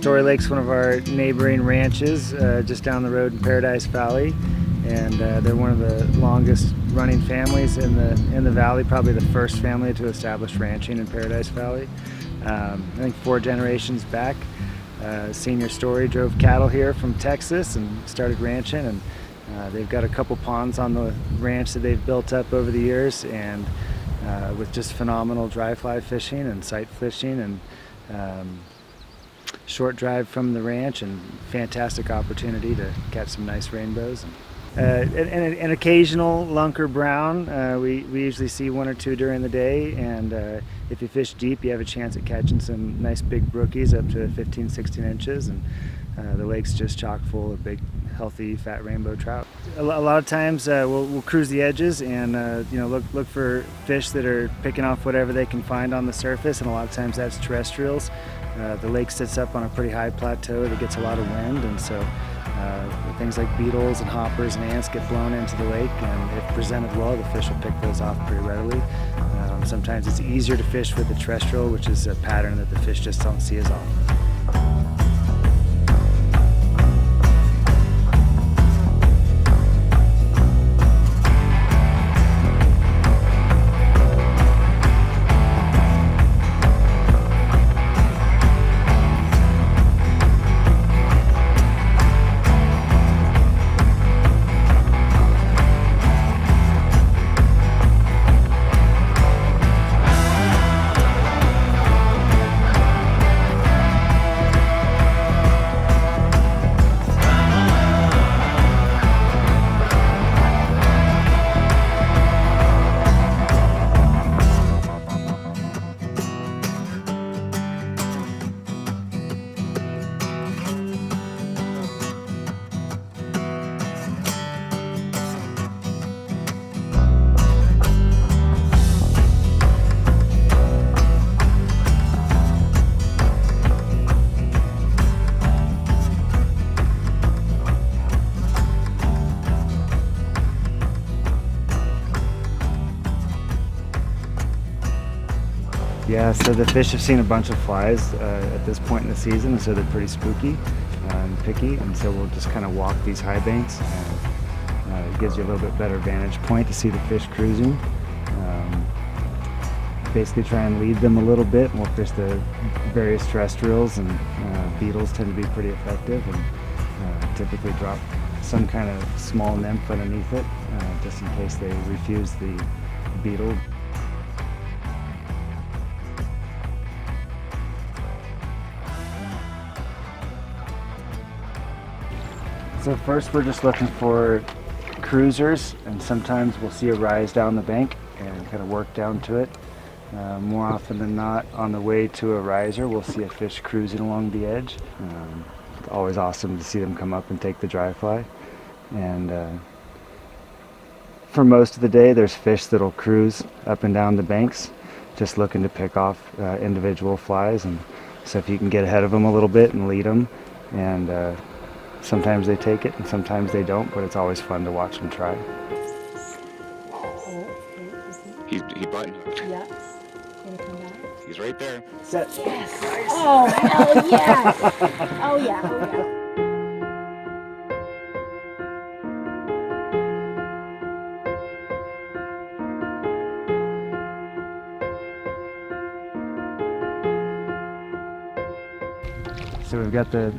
Jori Lake's one of our neighboring ranches just down the road in Paradise Valley, and they're one of the longest running families in the valley, probably the first family to establish ranching in Paradise Valley. I think 4 generations back. Senior Story drove cattle here from Texas and started ranching, and they've got a couple ponds on the ranch that they've built up over the years, and with just phenomenal dry fly fishing and sight fishing, and short drive from the ranch, and fantastic opportunity to catch some nice rainbows. An occasional lunker brown. We usually see 1 or 2 during the day, and if you fish deep, you have a chance at catching some nice big brookies up to 15-16 inches, and the lake's just chock full of big, healthy, fat rainbow trout. A lot of times we'll cruise the edges and look for fish that are picking off whatever they can find on the surface, and a lot of times that's terrestrials. The lake sits up on a pretty high plateau that gets a lot of wind, and so things like beetles and hoppers and ants get blown into the lake, and if presented well, the fish will pick those off pretty readily. Sometimes it's easier to fish with the terrestrial, which is a pattern that the fish just don't see as often. Yeah, so the fish have seen a bunch of flies at this point in the season, so they're pretty spooky and picky, and so we'll just kind of walk these high banks, and it gives you a little bit better vantage point to see the fish cruising. Basically try and lead them a little bit, and we'll fish the various terrestrials, and beetles tend to be pretty effective, and typically drop some kind of small nymph underneath it, just in case they refuse the beetle. So first we're just looking for cruisers, and sometimes we'll see a rise down the bank and kind of work down to it. More often than not, on the way to a riser, we'll see a fish cruising along the edge. It's always awesome to see them come up and take the dry fly. And for most of the day, there's fish that'll cruise up and down the banks, just looking to pick off individual flies. And so if you can get ahead of them a little bit and lead them, and sometimes they take it and sometimes they don't, but it's always fun to watch them try. He button hooked. Yeah. Gonna come back. He's right there. Set. Yes. Oh, hell yes. Oh, yeah. Oh, yeah. So we've got the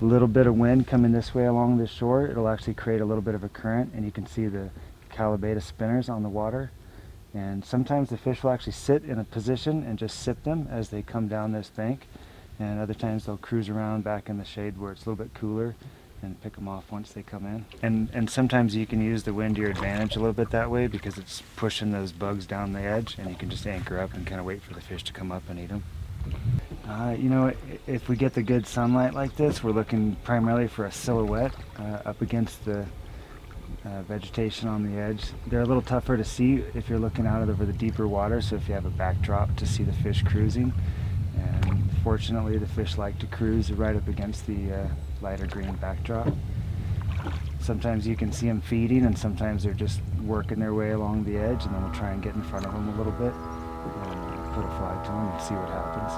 little bit of wind coming this way along this shore. It'll actually create a little bit of a current, and you can see the callibaetis spinners on the water. And sometimes the fish will actually sit in a position and just sip them as they come down this bank, and other times they'll cruise around back in the shade where it's a little bit cooler and pick them off once they come in. And sometimes you can use the wind to your advantage a little bit that way, because it's pushing those bugs down the edge, and you can just anchor up and kind of wait for the fish to come up and eat them. If we get the good sunlight like this, we're looking primarily for a silhouette up against the vegetation on the edge. They're a little tougher to see if you're looking out over the deeper water, so if you have a backdrop to see the fish cruising. And fortunately, the fish like to cruise right up against the lighter green backdrop. Sometimes you can see them feeding, and sometimes they're just working their way along the edge, and then we'll try and get in front of them a little bit and put a fly to them and see what happens.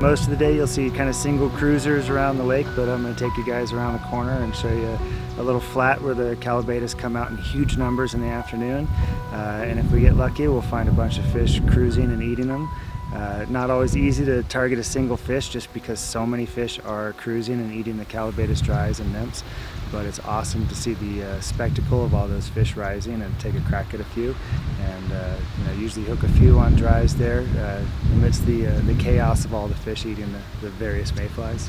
Most of the day you'll see kind of single cruisers around the lake, but I'm going to take you guys around the corner and show you a little flat where the callibaetis come out in huge numbers in the afternoon. And if we get lucky, we'll find a bunch of fish cruising and eating them. Not always easy to target a single fish just because so many fish are cruising and eating the callibaetis dries and nymphs, but it's awesome to see the spectacle of all those fish rising and take a crack at a few. And usually hook a few on dries there amidst the chaos of all the fish eating the various mayflies.